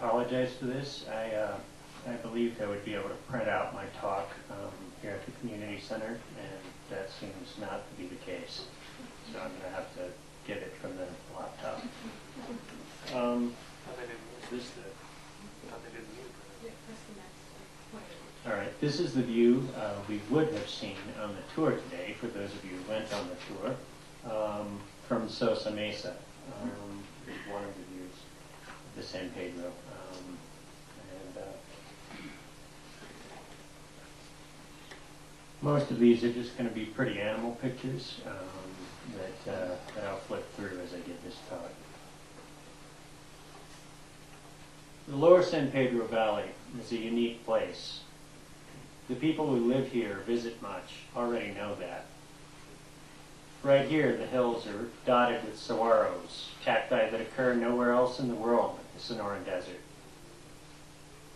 apologize for this. I believed I would be able to print out my talk here at the community center, and that seems not to be the case. So I'm going to have to get it from the laptop. All right, this is the view we would have seen on the tour today, for those of you who went on the tour, from Sosa Mesa. Is one of the views of the San Pedro. Most of these are just going to be pretty animal pictures that I'll flip through as I give this talk. The lower San Pedro Valley is a unique place. The people who live here, visit much, already know that. Right here, the hills are dotted with saguaros, cacti that occur nowhere else in the world but the Sonoran Desert.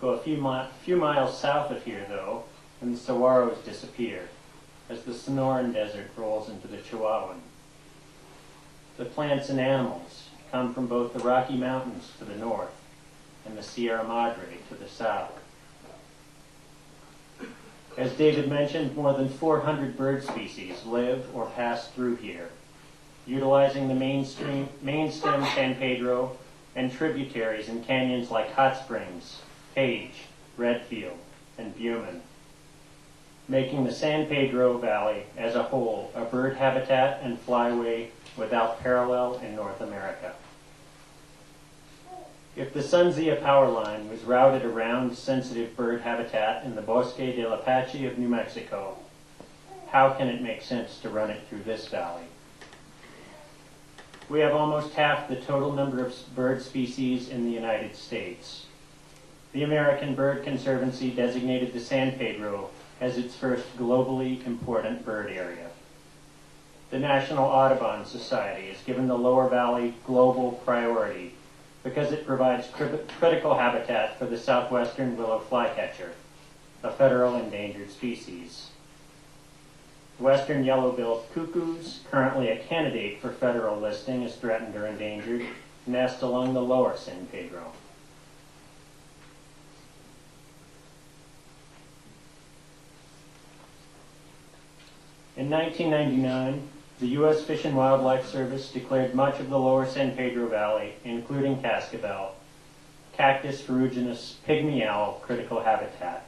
Go a few miles south of here, though, and the saguaros disappear as the Sonoran Desert rolls into the Chihuahuan. The plants and animals come from both the Rocky Mountains to the north and the Sierra Madre to the south. As David mentioned, more than 400 bird species live or pass through here, utilizing the main stem San Pedro and tributaries in canyons like Hot Springs, Page, Redfield, and Buman, making the San Pedro Valley as a whole a bird habitat and flyway without parallel in North America. If the Sunzia power line was routed around sensitive bird habitat in the Bosque del Apache of New Mexico, how can it make sense to run it through this valley? We have almost half the total number of bird species in the United States. The American Bird Conservancy designated the San Pedro as its first globally important bird area. The National Audubon Society has given the Lower Valley global priority because it provides critical habitat for the southwestern willow flycatcher, a federal endangered species. Western yellow-billed cuckoos, currently a candidate for federal listing as threatened or endangered, nest along the lower San Pedro. In 1999, the U.S. Fish and Wildlife Service declared much of the lower San Pedro Valley, including Cascabel, Cactus ferruginous pygmy owl critical habitat.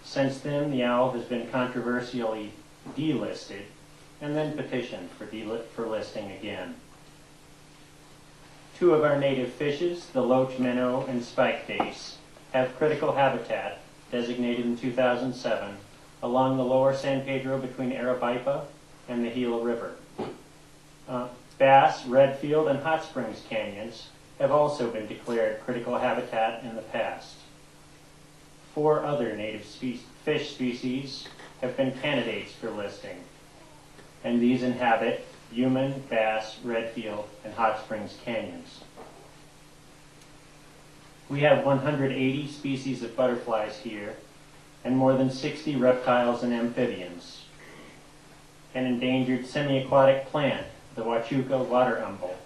Since then, the owl has been controversially delisted and then petitioned for listing again. Two of our native fishes, the loach minnow and spikeface, have critical habitat designated in 2007 along the lower San Pedro between Arabaipa and the Gila River. Bass, Redfield, and Hot Springs canyons have also been declared critical habitat in the past. 4 other native fish species have been candidates for listing, and these inhabit Buman, Bass, Redfield, and Hot Springs canyons. We have 180 species of butterflies here, and more than 60 reptiles and amphibians. An endangered semi-aquatic plant, the Huachuca water umbel,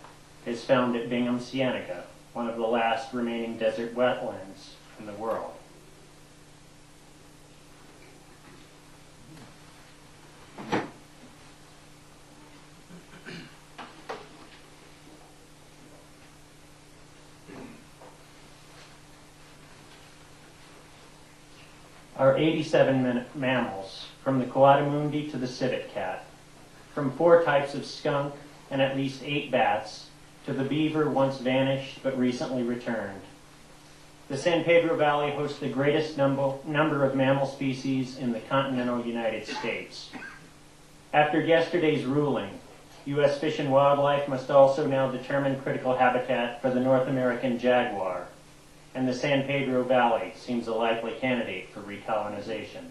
is found at Bingham Cienega, one of the last remaining desert wetlands in the world. Our 87 mammals, from the coatimundi to the civet cat, from 4 types of skunk and at least 8 bats, to the beaver once vanished but recently returned. The San Pedro Valley hosts the greatest number of mammal species in the continental United States. After yesterday's ruling, U.S. Fish and Wildlife must also now determine critical habitat for the North American jaguar, and the San Pedro Valley seems a likely candidate for recolonization.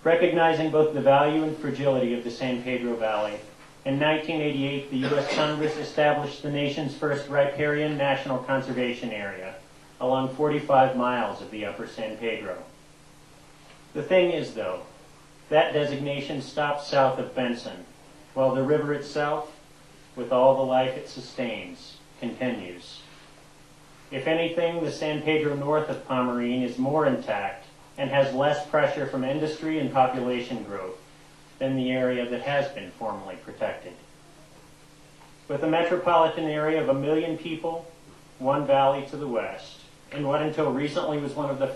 Recognizing both the value and fragility of the San Pedro Valley, in 1988, the U.S. Congress established the nation's first riparian national conservation area along 45 miles of the upper San Pedro. The thing is, though, that designation stops south of Benson, while the river itself, with all the life it sustains, continues. If anything, the San Pedro north of Pomerene is more intact and has less pressure from industry and population growth than the area that has been formally protected. With a metropolitan area of 1 million people, one valley to the west, and what until recently was one of the